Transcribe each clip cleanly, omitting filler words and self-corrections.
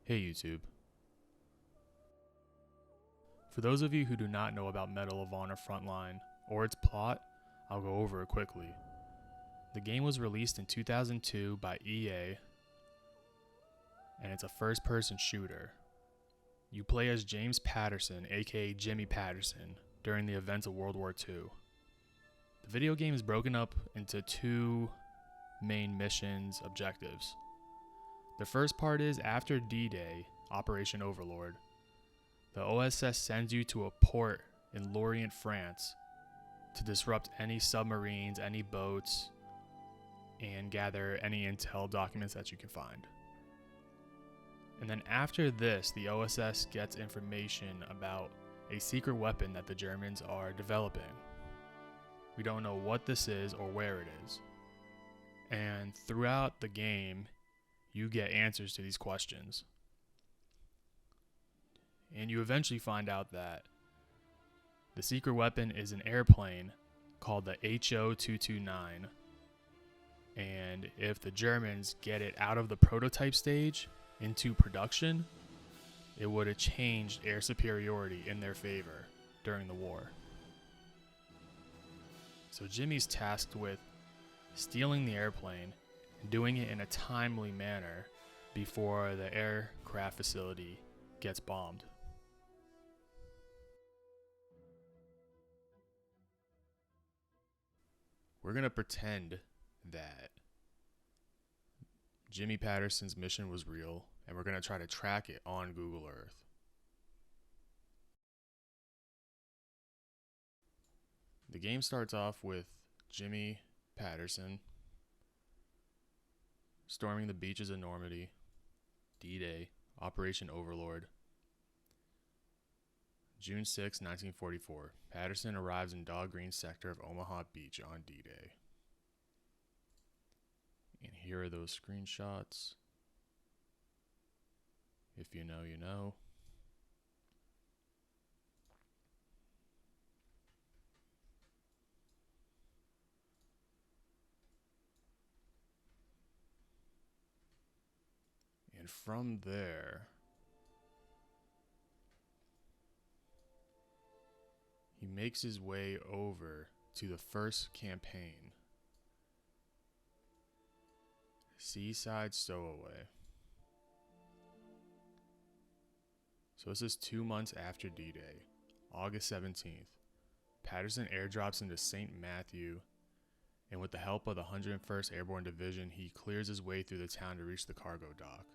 Hey YouTube. For those of you who do not know about Medal of Honor Frontline or its plot, I'll go over it quickly. The game was released in 2002 by EA, and it's a first-person shooter. You play as James Patterson, aka Jimmy Patterson, during the events of World War II. The video game is broken up into two main missions objectives. The first part is after D-Day, Operation Overlord. The OSS sends you to a port in Lorient, France to disrupt any submarines, any boats, and gather any intel documents that you can find. And then after this, the OSS gets information about a secret weapon that the Germans are developing. We don't know what this is or where it is. And throughout the game, you get answers to these questions. And you eventually find out that the secret weapon is an airplane called the HO-229. And if the Germans get it out of the prototype stage into production, it would have changed air superiority in their favor during the war. So Jimmy's tasked with stealing the airplane and doing it in a timely manner before the aircraft facility gets bombed. We're going to pretend that Jimmy Patterson's mission was real, and we're going to try to track it on Google Earth. The game starts off with Jimmy Patterson storming the beaches of Normandy, D-Day, Operation Overlord. June 6, 1944. Patterson arrives in Dog Green sector of Omaha Beach on D-Day. And here are those screenshots. If you know, you know. And from there, he makes his way over to the first campaign, Seaside Stowaway. So this is 2 months after D-Day, August 17th. Patterson airdrops into St. Matthew, and with the help of the 101st Airborne Division, he clears his way through the town to reach the cargo dock.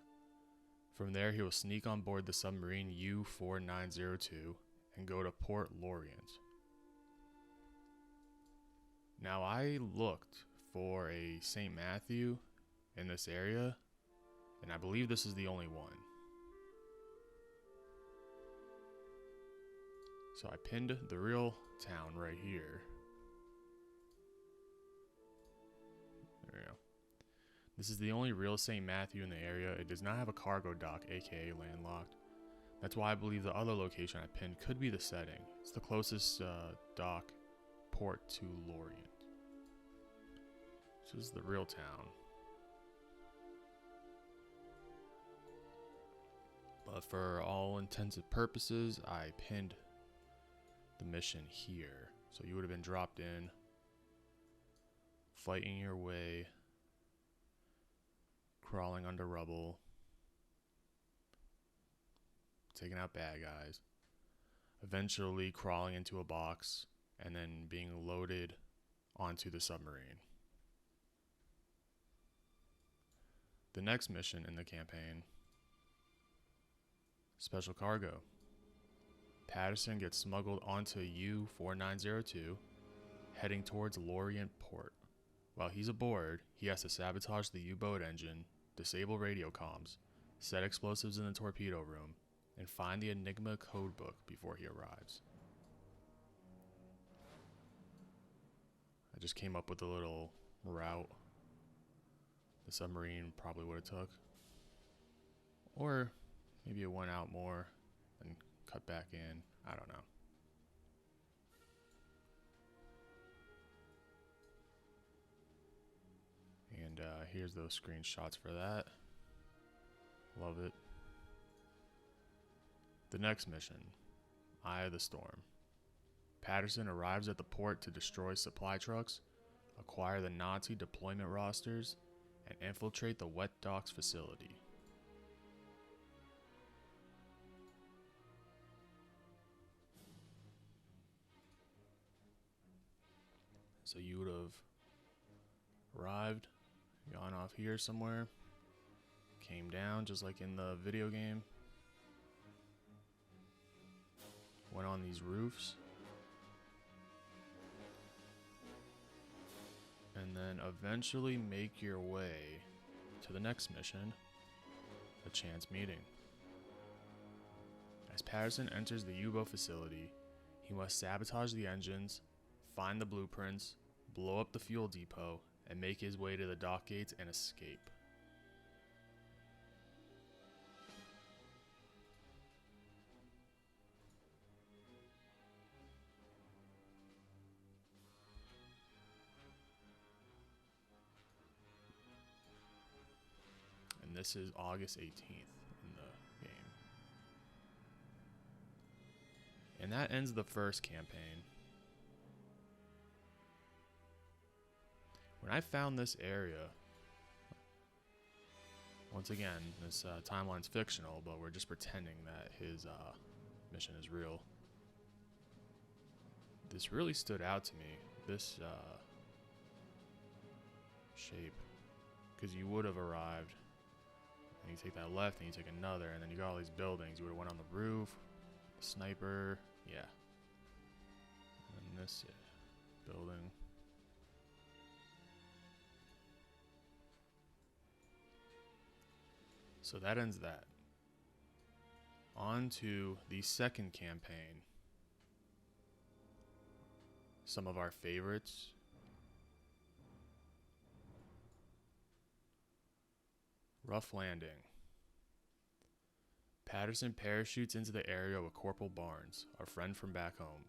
From there, he will sneak on board the submarine U-4902 and go to Port Lorient. Now, I looked for a St. Matthew in this area, and I believe this is the only one. So I pinned the real town right here. There we go. This is the only real St. Matthew in the area. It does not have a cargo dock, aka landlocked. That's why I believe the other location I pinned could be the setting. It's the closest dock port to Lorient. This is the real town. But for all intents and purposes, I pinned the mission here. So you would have been dropped in, fighting your way, crawling under rubble, taking out bad guys, eventually crawling into a box, and then being loaded onto the submarine. The next mission in the campaign, Special Cargo. Patterson gets smuggled onto U-4902, heading towards Lorient Port. While he's aboard, he has to sabotage the U-boat engine, disable radio comms, set explosives in the torpedo room, and find the Enigma codebook before he arrives. I just came up with a little route the submarine probably would have took. Or maybe it went out more and cut back in. I don't know. And here's those screenshots for that. Love it. The next mission, Eye of the Storm. Patterson arrives at the port to destroy supply trucks, acquire the Nazi deployment rosters, and infiltrate the wet docks facility. So you would have arrived, gone off here somewhere, came down just like in the video game, went on these roofs, and then eventually make your way to the next mission, a chance meeting. As Patterson enters the U-boat facility, he must sabotage the engines, find the blueprints, blow up the fuel depot, and make his way to the dock gates and escape. And this is August 18th in the game. And that ends the first campaign. When I found this area, once again, this timeline's fictional, but we're just pretending that his mission is real. This really stood out to me, this shape, because you would have arrived, and you take that left, and you take another, and then you got all these buildings. You would have went on the roof, sniper, yeah. And this building. So that ends that. On to the second campaign. Some of our favorites. Rough Landing. Patterson parachutes into the area with Corporal Barnes, our friend from back home.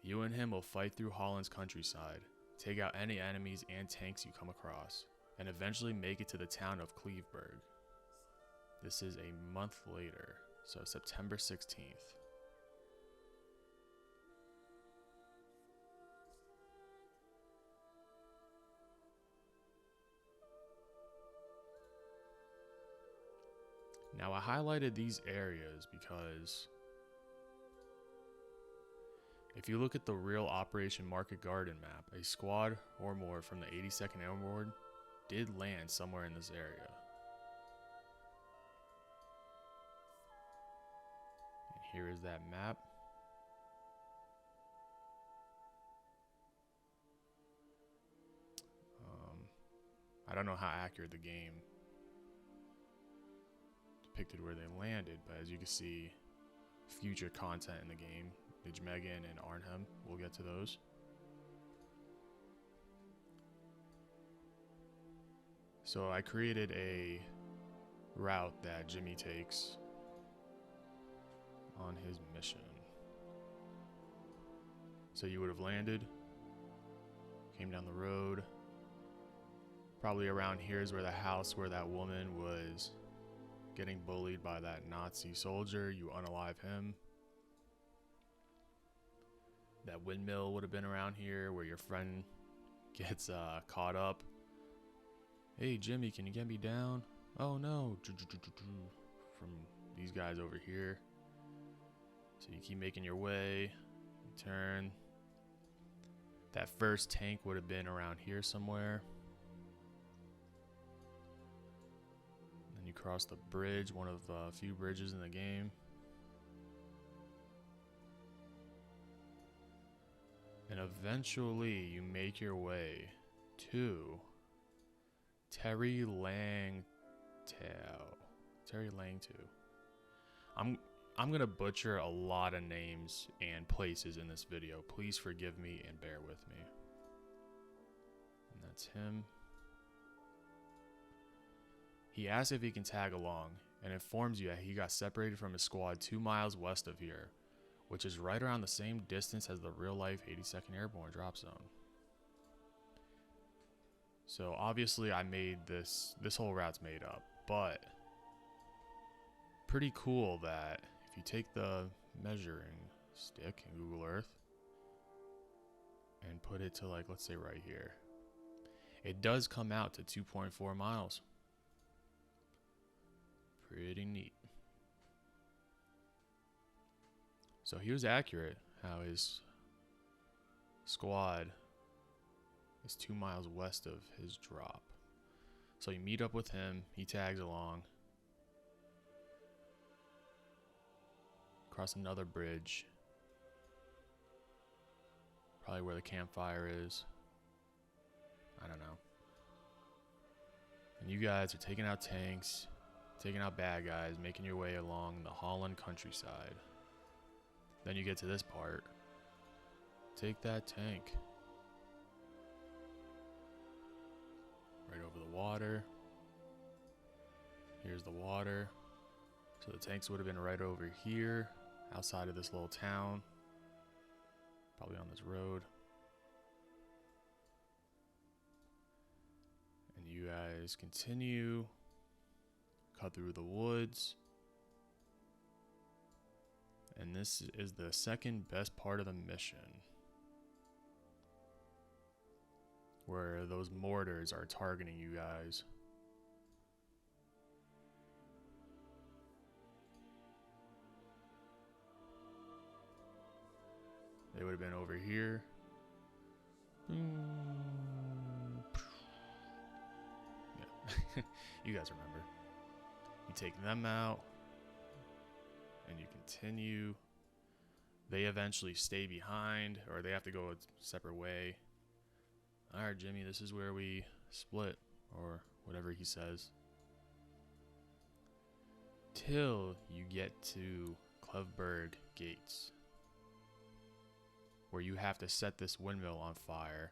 You and him will fight through Holland's countryside, take out any enemies and tanks you come across, and eventually make it to the town of Cleveburg. This is a month later, so September 16th. Now I highlighted these areas because if you look at the real Operation Market Garden map, a squad or more from the 82nd Airborne did land somewhere in this area. Here is that map. I don't know how accurate the game depicted where they landed, but as you can see, future content in the game, Nijmegen and Arnhem, we'll get to those. So I created a route that Jimmy takes on his mission. So you would have landed, came down the road, probably around here is where the house where that woman was getting bullied by that Nazi soldier. You unalive him. That windmill would have been around here where your friend gets caught up. Hey Jimmy, can you get me down? Oh no, from these guys over here. So you keep making your way, you turn. That first tank would have been around here somewhere. Then you cross the bridge, one of a few bridges in the game. And eventually you make your way to Terry Langtao. Terry Langtao. I'm gonna butcher a lot of names and places in this video. Please forgive me and bear with me. And that's him. He asks if he can tag along and informs you that he got separated from his squad 2 miles west of here, which is right around the same distance as the real-life 82nd Airborne drop zone. So obviously I made this whole route's made up, but pretty cool that if you take the measuring stick in Google Earth and put it to, like, let's say right here, it does come out to 2.4 miles. Pretty neat. So he was accurate how his squad is 2 miles west of his drop. So you meet up with him, he tags along, cross another bridge, probably where the campfire is. I don't know. And you guys are taking out tanks, taking out bad guys, making your way along the Holland countryside. Then you get to this part. Take that tank. Right over the water. Here's the water. So the tanks would have been right over here, outside of this little town. Probably on this road. And you guys continue. Cut through the woods. And this is the second best part of the mission, where those mortars are targeting you guys. They would have been over here. Yeah. You guys remember. You take them out, and you continue. They eventually stay behind, or they have to go a separate way. Alright, Jimmy, this is where we split, or whatever he says. Till you get to Cleveberg Gates, where you have to set this windmill on fire,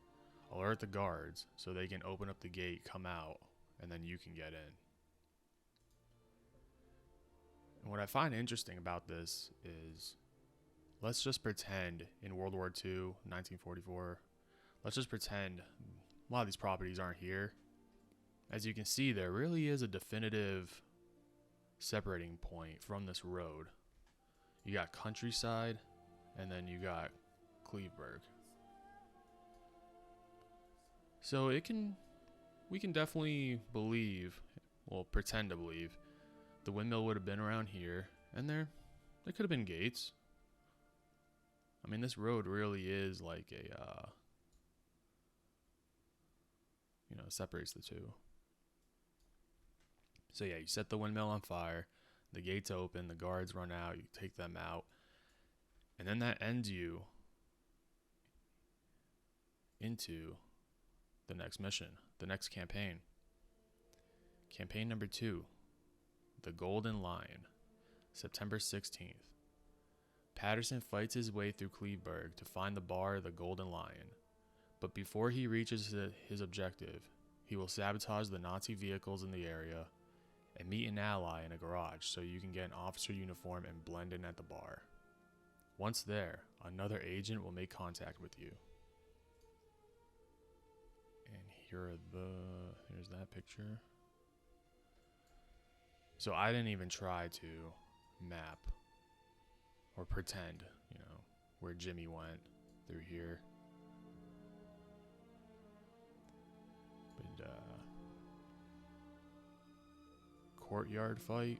alert the guards so they can open up the gate, come out, and then you can get in. And what I find interesting about this is, let's just pretend in World War II, 1944, let's just pretend a lot of these properties aren't here. As you can see, there really is a definitive separating point from this road. You got countryside, and then you got Cleveberg. So we can definitely believe, well, pretend to believe, the windmill would have been around here, and there could have been gates. I mean, this road really is like a, separates the two. So yeah, you set the windmill on fire, the gates open, the guards run out, you take them out, and then that ends you into the next mission, the next campaign. Campaign number 2, The Golden Lion, September 16th. Patterson fights his way through Cleveberg to find the bar of the Golden Lion, but before he reaches his objective, he will sabotage the Nazi vehicles in the area and meet an ally in a garage so you can get an officer uniform and blend in at the bar. Once there, another agent will make contact with you. And here's that picture. So I didn't even try to map or pretend, where Jimmy went through here. But, courtyard fight.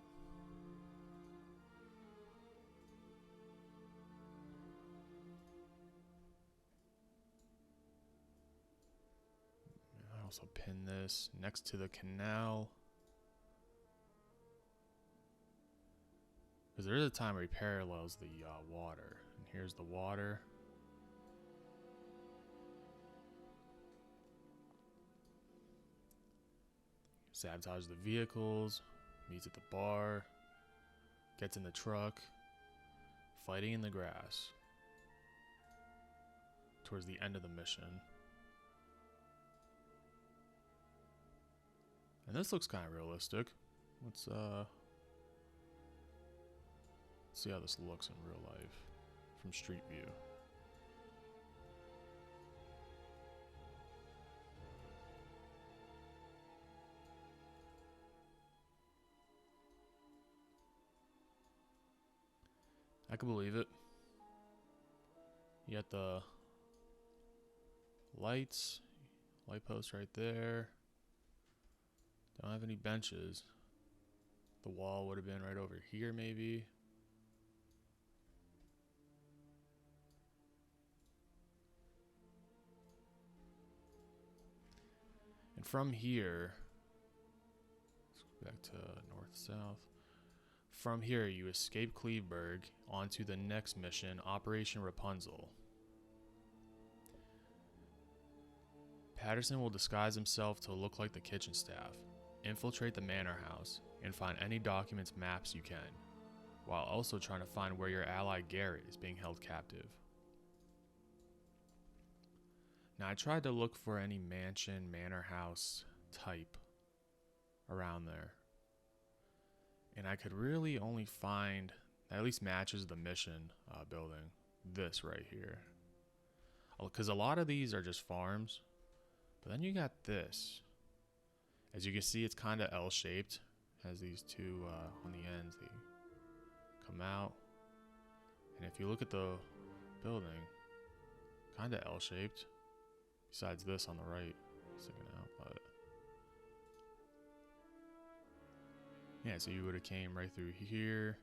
I also pinned this next to the canal. Because there is a time where he parallels the water. And here's the water. Sabotage the vehicles. Meets at the bar. Gets in the truck. Fighting in the grass. Towards the end of the mission. And this looks kind of realistic. Let's see how this looks in real life from street view. I can believe it. You got the light post right there. Don't have any benches. The wall would have been right over here, maybe. And from here, let's go back to north-south. From here, you escape Cleveburg onto the next mission, Operation Rapunzel. Patterson will disguise himself to look like the kitchen staff, infiltrate the manor house, and find any documents, maps you can, while also trying to find where your ally Garrett is being held captive. Now, I tried to look for any mansion, manor house type around there, and I could really only find that at least matches the mission building. This right here, because a lot of these are just farms, but then you got this. As you can see, it's kind of L-shaped. Has these two on the ends. They come out, and if you look at the building, kind of L-shaped. Besides this on the right, sticking out, but yeah. So you would have came right through here,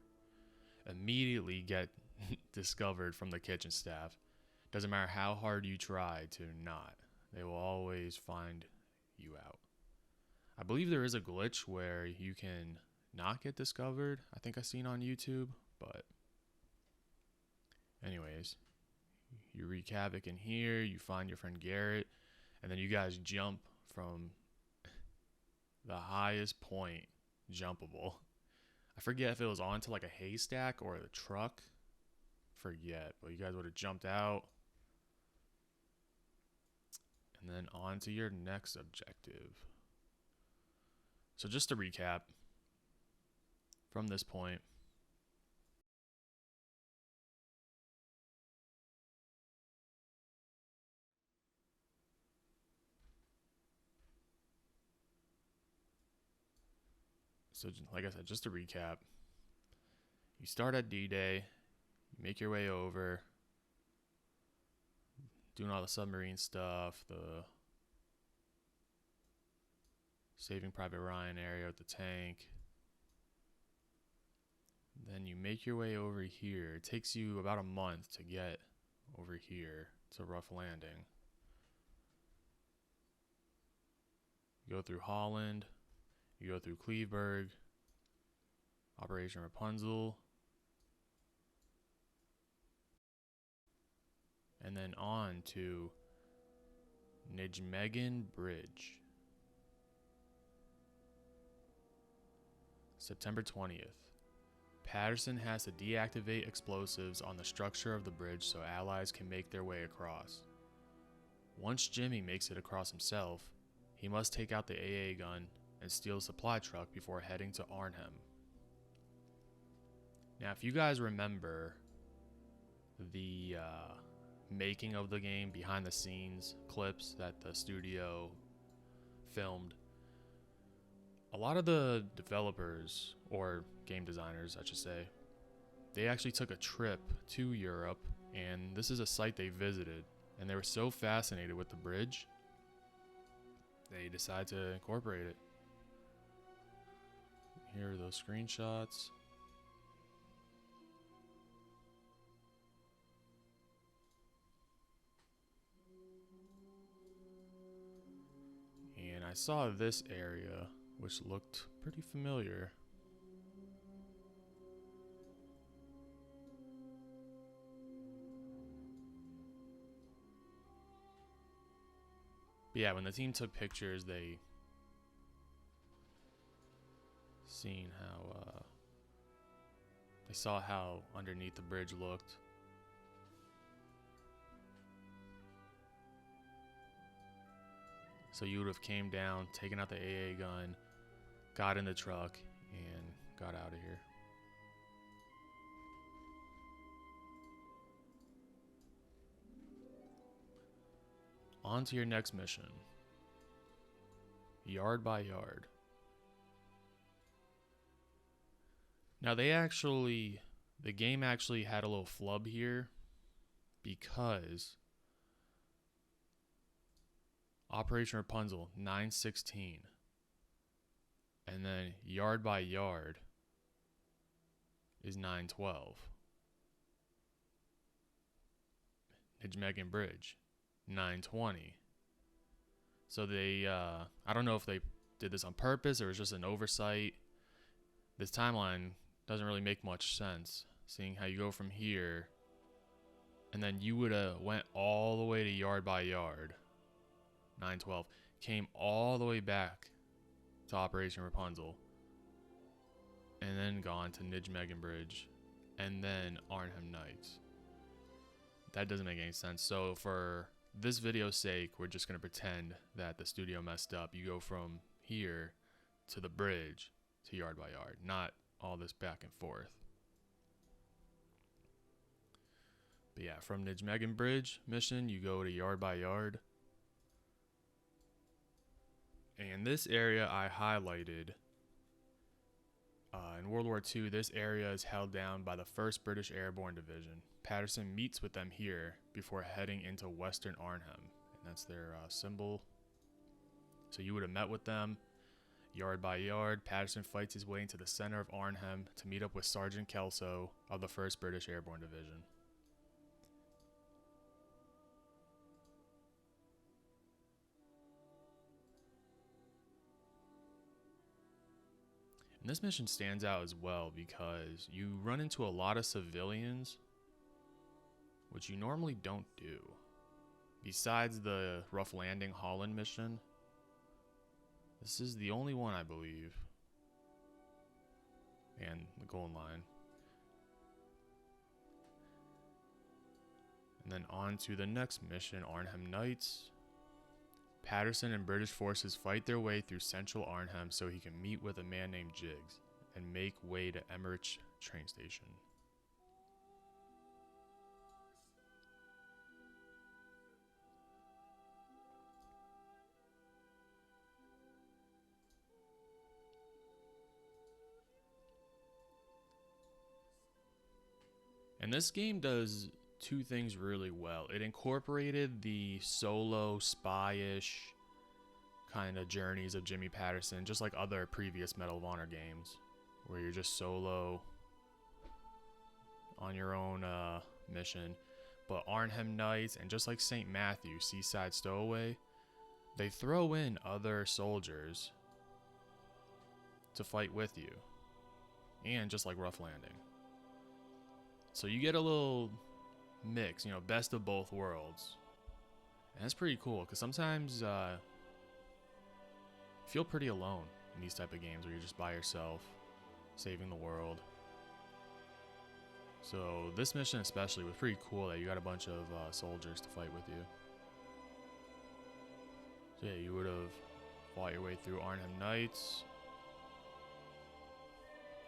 immediately get discovered from the kitchen staff. Doesn't matter how hard you try to not, they will always find you out. I believe there is a glitch where you can not get discovered. I think I've seen on YouTube, but anyways, you wreak havoc in here, you find your friend Garrett, and then you guys jump from the highest point jumpable. I forget if it was onto like a haystack or the truck. Forget, but you guys would have jumped out. And then on to your next objective. So just to recap, from this point, so like I said, just to recap, you start at D-Day, you make your way over, doing all the submarine stuff, the Saving Private Ryan area with the tank. Then you make your way over here. It takes you about a month to get over here to Rough Landing. You go through Holland, you go through Cleveburg, Operation Rapunzel, and then on to Nijmegen Bridge. September 20th. Patterson has to deactivate explosives on the structure of the bridge so allies can make their way across. Once Jimmy makes it across himself, he must take out the AA gun and steal a supply truck before heading to Arnhem. Now, if you guys remember the making of the game, behind the scenes clips that the studio filmed, a lot of the developers, or game designers I should say, they actually took a trip to Europe, and this is a site they visited, and they were so fascinated with the bridge, they decided to incorporate it. Here are those screenshots. And I saw this area, which looked pretty familiar. But yeah, when the team took pictures, they saw how underneath the bridge looked. So you would have came down, taken out the AA gun, got in the truck, and got out of here. On to your next mission. Yard by Yard. Now they actually The game actually had a little flub here because Operation Rapunzel 916 and then Yard by Yard is 912. Nijmegen Bridge 920. So they I don't know if they did this on purpose or it was just an oversight. This timeline doesn't really make much sense, seeing how you go from here and then you would have went all the way to Yard by Yard 912, came all the way back to Operation Rapunzel, and then gone to Nijmegen Bridge, and then Arnhem Nights. That doesn't make any sense. So for this video's sake, we're just going to pretend that the studio messed up. You go from here to the bridge to Yard by Yard, not all this back and forth. But yeah, from Nijmegen Bridge mission, you go to Yard by Yard. And this area I highlighted. In World War II, this area is held down by the 1st British Airborne Division. Patterson meets with them here before heading into Western Arnhem. And that's their symbol. So you would have met with them. Yard by yard, Patterson fights his way into the center of Arnhem to meet up with Sergeant Kelso of the 1st British Airborne Division. And this mission stands out as well because you run into a lot of civilians, which you normally don't do. Besides the Rough Landing Holland mission, this is the only one, I believe. And the Golden Line. And then on to the next mission, Arnhem Nights. Patterson and British forces fight their way through central Arnhem so he can meet with a man named Jiggs and make way to Emmerich train station. And this game does two things really well. It incorporated the solo spy-ish kind of journeys of Jimmy Patterson, just like other previous Medal of Honor games, where you're just solo on your own mission. But Arnhem Nights, and just like St. Matthew, Seaside Stowaway, they throw in other soldiers to fight with you. And just like Rough Landing. So you get a little mix, you know, best of both worlds. And that's pretty cool, because sometimes you feel pretty alone in these type of games where you're just by yourself, saving the world. So this mission especially was pretty cool that you got a bunch of soldiers to fight with you. So yeah, you would have fought your way through Arnhem Nights,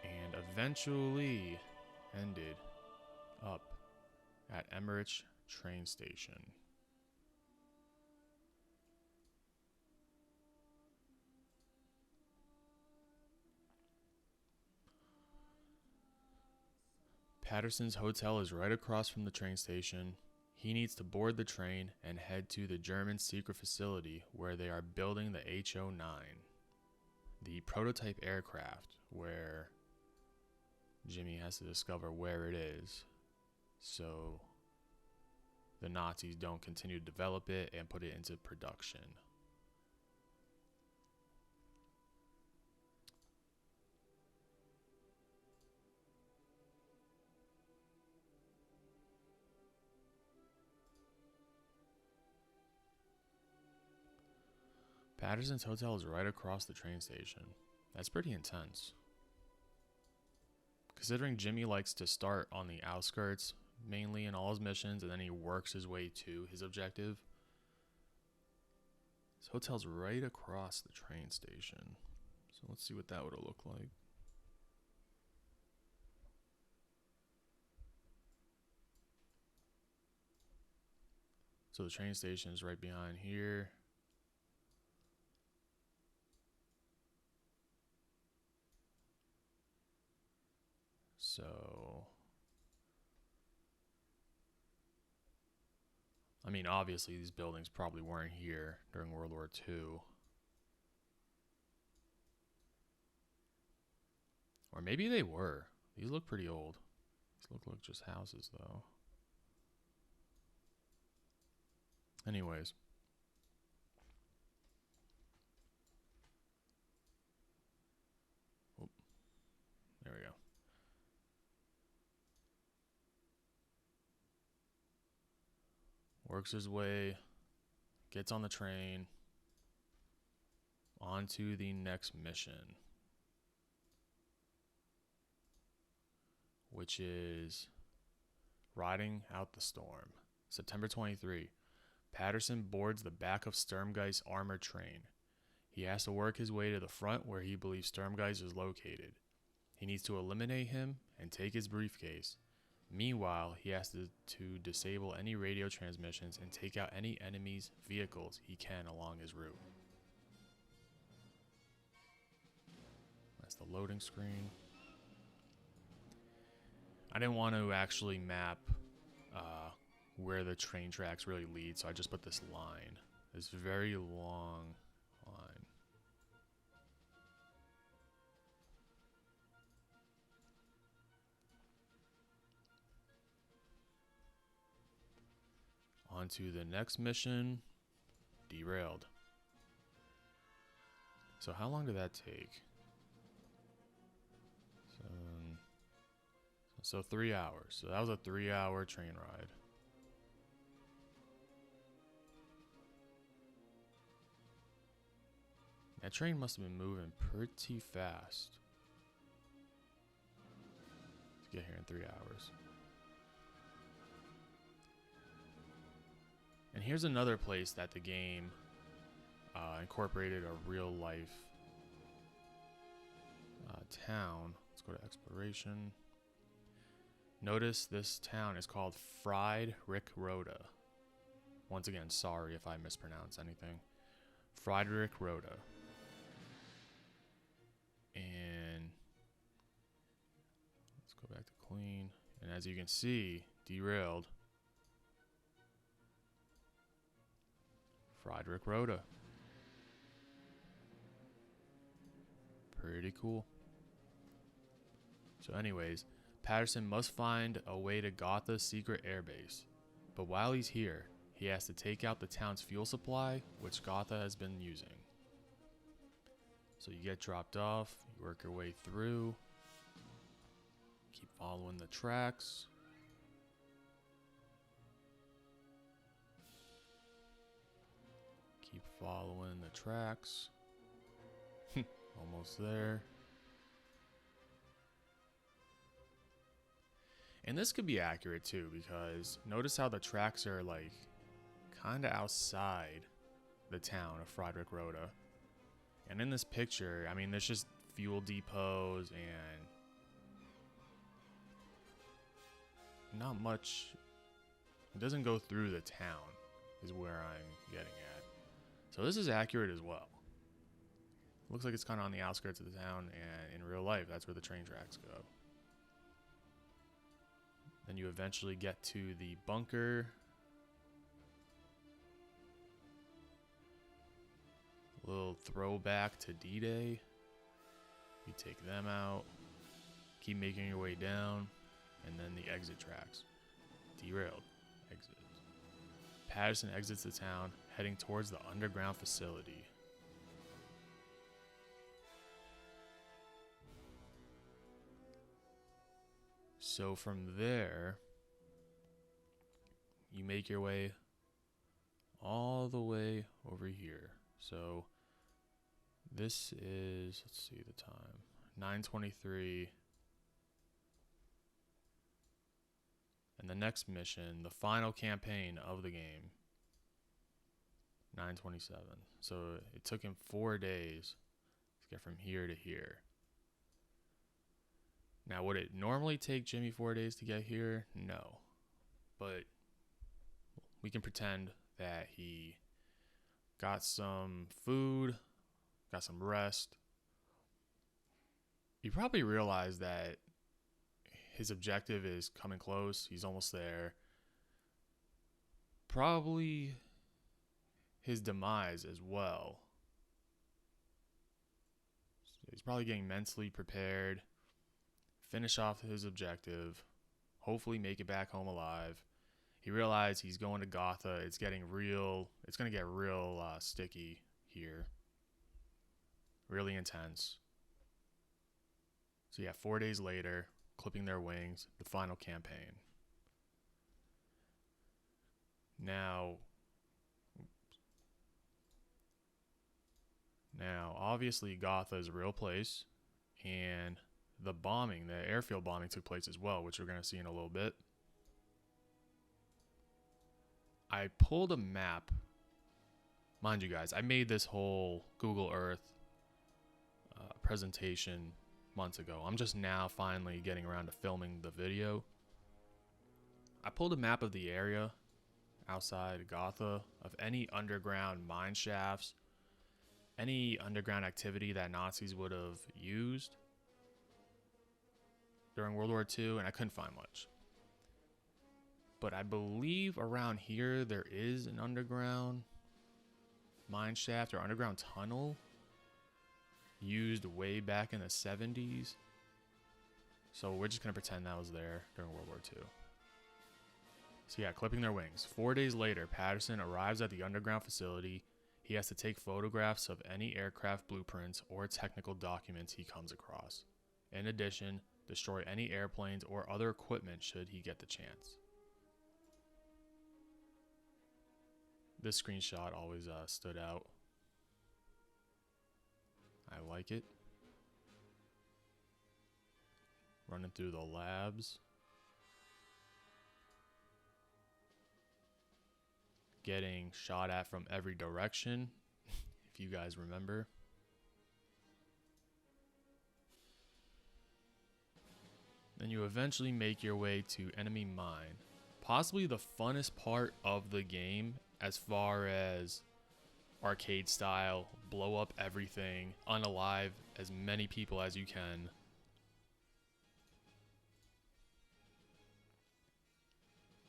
and eventually ended up at Emmerich train station. Patterson's hotel is right across from the train station. He needs to board the train and head to the German secret facility where they are building the HO-9, the prototype aircraft where Jimmy has to discover where it is so the Nazis don't continue to develop it and put it into production. Patterson's hotel is right across the train station. That's pretty intense. Considering Jimmy likes to start on the outskirts mainly in all his missions, and then he works his way to his objective. His hotel's right across the train station. So let's see what that would have looked like. So the train station is right behind here. So I mean, obviously these buildings probably weren't here during World War II. Or maybe they were. These look pretty old. These look like just houses, though. Anyways. Oh, there we go. Works his way, gets on the train, on to the next mission, which is Riding Out the Storm. September 23. Patterson boards the back of Sturmgeist's armored train. He has to work his way to the front where he believes Sturmgeist is located. He needs to eliminate him and take his briefcase. Meanwhile, he has to disable any radio transmissions and take out any enemy's vehicles he can along his route. That's the loading screen. I didn't want to actually map where the train tracks really lead, so I just put this line. This very long line. On to the next mission, Derailed. So how long did that take? So 3 hours. So that was a 3-hour train ride. That train must have been moving pretty fast to get here in 3 hours. And here's another place that the game incorporated a real life town. Let's go to exploration. Notice this town is called Friedrichroda. Once again, sorry if I mispronounce anything. Friedrichroda. And let's go back to clean. And as you can see, Derailed. Friedrichroda. Pretty cool. So anyways, Patterson must find a way to Gotha's secret airbase. But while he's here, he has to take out the town's fuel supply, which Gotha has been using. So you get dropped off, you work your way through, keep following the tracks. Keep following the tracks. Almost there. And this could be accurate too, because notice how the tracks are like kind of outside the town of Friedrichroda. And in this picture, I mean, there's just fuel depots and not much. It doesn't go through the town is where I'm getting at. So this is accurate as well. Looks like it's kind of on the outskirts of the town, and in real life, that's where the train tracks go. Then you eventually get to the bunker. A little throwback to D-Day. You take them out. Keep making your way down. And then the exit tracks. Derailed. Exit. Patterson exits the town, heading towards the underground facility. So from there, you make your way all the way over here. So this is, let's see the time, 9:23. And the next mission, the final campaign of the game, 9:27. So it took him 4 days to get from here to here. Now, would it normally take Jimmy 4 days to get here? No. But we can pretend that he got some food, got some rest. You probably realize that his objective is coming close. He's almost there. probably his demise as well. So he's probably getting mentally prepared, finish off his objective, hopefully make it back home alive. He realized he's going to Gotha. It's getting real. It's going to get real sticky here. Really intense. So yeah, 4 days later, clipping their wings, the final campaign. Now, obviously, Gotha is a real place, and the airfield bombing took place as well, which we're going to see in a little bit. I pulled a map. Mind you guys, I made this whole Google Earth presentation months ago. I'm just now finally getting around to filming the video. I pulled a map of the area outside Gotha of any underground mine shafts, any underground activity that Nazis would have used during World War II, and I couldn't find much. But I believe around here there is an underground mine shaft or underground tunnel used way back in the 70s. So we're just going to pretend that was there during World War II. So yeah, clipping their wings. 4 days later, Patterson arrives at the underground facility. He has to take photographs of any aircraft blueprints or technical documents he comes across. In addition, destroy any airplanes or other equipment should he get the chance. This screenshot always stood out. I like it. Running through the labs. Getting shot at from every direction, if you guys remember. Then you eventually make your way to enemy mine. Possibly the funnest part of the game as far as arcade style, blow up everything, unalive as many people as you can.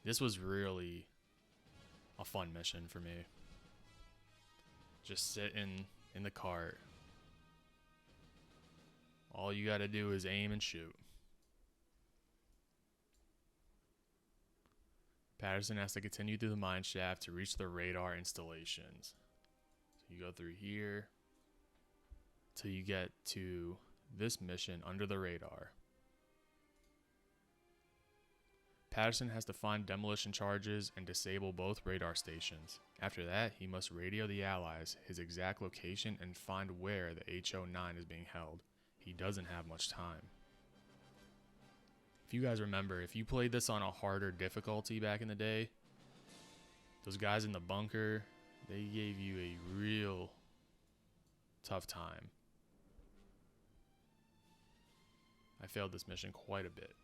This was really a fun mission for me. Just sit in the cart. All you gotta do is aim and shoot. Patterson has to continue through the mine shaft to reach the radar installations. So you go through here till you get to this mission under the radar. Patterson has to find demolition charges and disable both radar stations. After that, he must radio the Allies his exact location and find where the HO-9 is being held. He doesn't have much time. If you guys remember, if you played this on a harder difficulty back in the day, those guys in the bunker, they gave you a real tough time. I failed this mission quite a bit.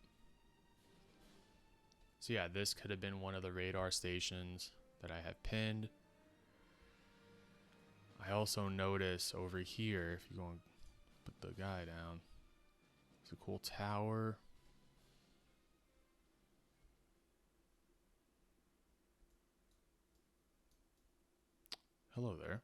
So yeah, this could have been one of the radar stations that I have pinned. I also notice over here, if you go and put the guy down, it's a cool tower. Hello there.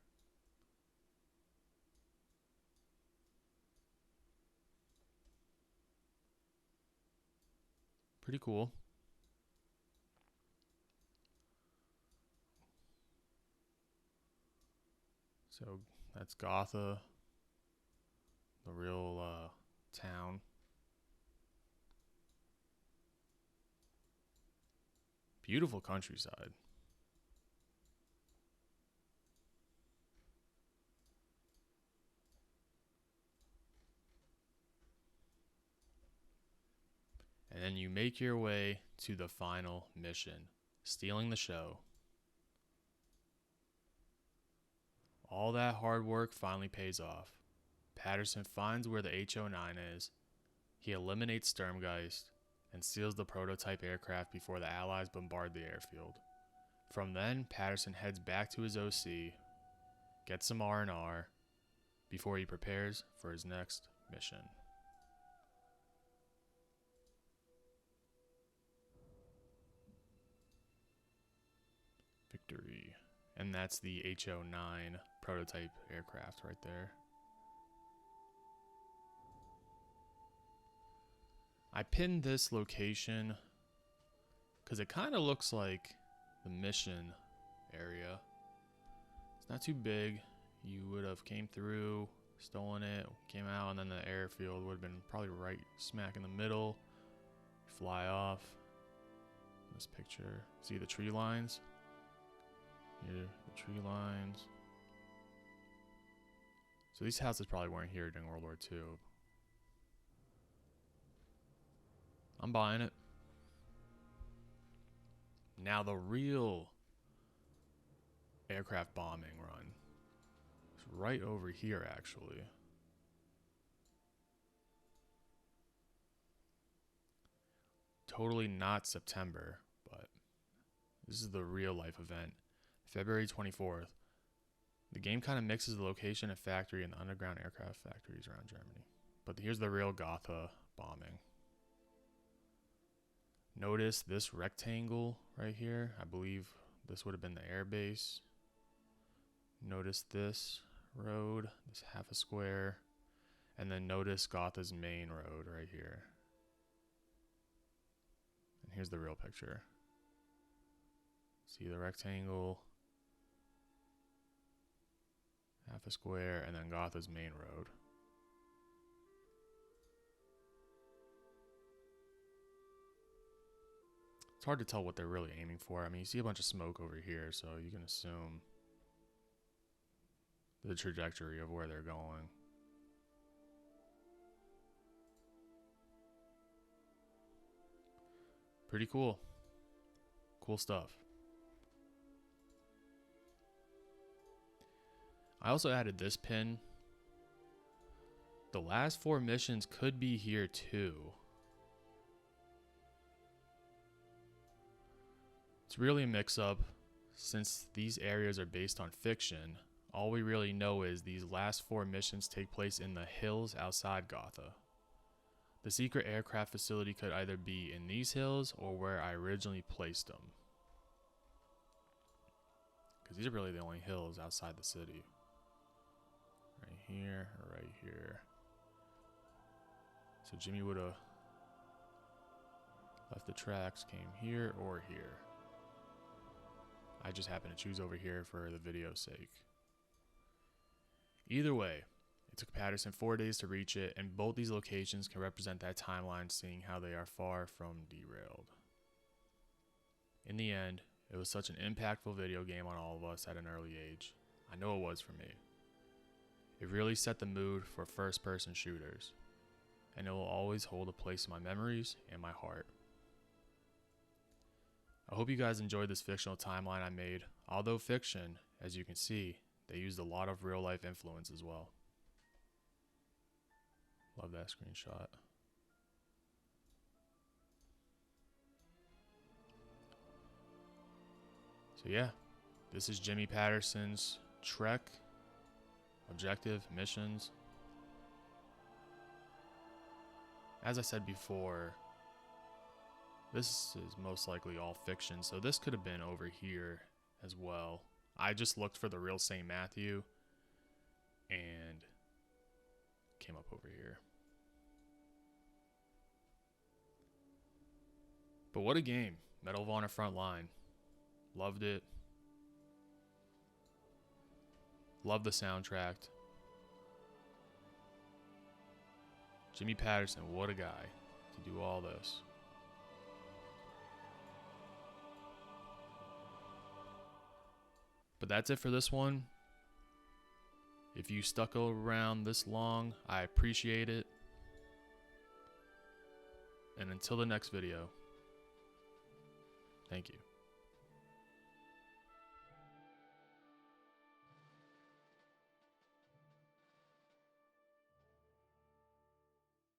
Pretty cool. So that's Gotha, the real town. Beautiful countryside. And then you make your way to the final mission, stealing the show. All that hard work finally pays off. Patterson finds where the HO-9 is. He eliminates Sturmgeist and steals the prototype aircraft before the Allies bombard the airfield. From then, Patterson heads back to his OC, gets some R&R, before he prepares for his next mission. And that's the HO9 prototype aircraft right there. I pinned this location because it kind of looks like the mission area. It's not too big. You would have came through, stolen it, came out, and then the airfield would have been probably right smack in the middle. Fly off. This picture. See the tree lines? Here, the tree lines. So these houses probably weren't here during World War II. I'm buying it. Now the real aircraft bombing run is right over here, actually. Totally not September, but this is the real life event. February 24th. The game kind of mixes the location of factory and the underground aircraft factories around Germany. But here's the real Gotha bombing. Notice this rectangle right here. I believe this would have been the air base. Notice this road, this half a square. And then notice Gotha's main road right here. And here's the real picture. See the rectangle, half a square, and then Gotha's main road. It's hard to tell what they're really aiming for. I mean, you see a bunch of smoke over here, so you can assume the trajectory of where they're going. Pretty cool. Cool stuff. I also added this pin. The last 4 missions could be here too. It's really a mix-up. Since these areas are based on fiction, all we really know is these last 4 missions take place in the hills outside Gotha. The secret aircraft facility could either be in these hills or where I originally placed them. Because these are really the only hills outside the city. Right here or right here. So Jimmy would have left the tracks, came here or here. I just happened to choose over here for the video's sake. Either way, it took Patterson 4 days to reach it, and both these locations can represent that timeline, seeing how they are far from derailed. In the end, it was such an impactful video game on all of us at an early age. I know it was for me. It really set the mood for first-person shooters, and it will always hold a place in my memories and my heart. I hope you guys enjoyed this fictional timeline I made. Although fiction, as you can see, they used a lot of real-life influence as well. Love that screenshot. So yeah, this is Jimmy Patterson's Trek, objective, missions. As I said before, this is most likely all fiction, so this could have been over here as well. I just looked for the real St. Matthew and came up over here. But what a game. Medal of Honor Frontline. Loved it. Loved the soundtrack. Jimmy Patterson, what a guy to do all this. But that's it for this one. If you stuck around this long, I appreciate it. And until the next video, thank you.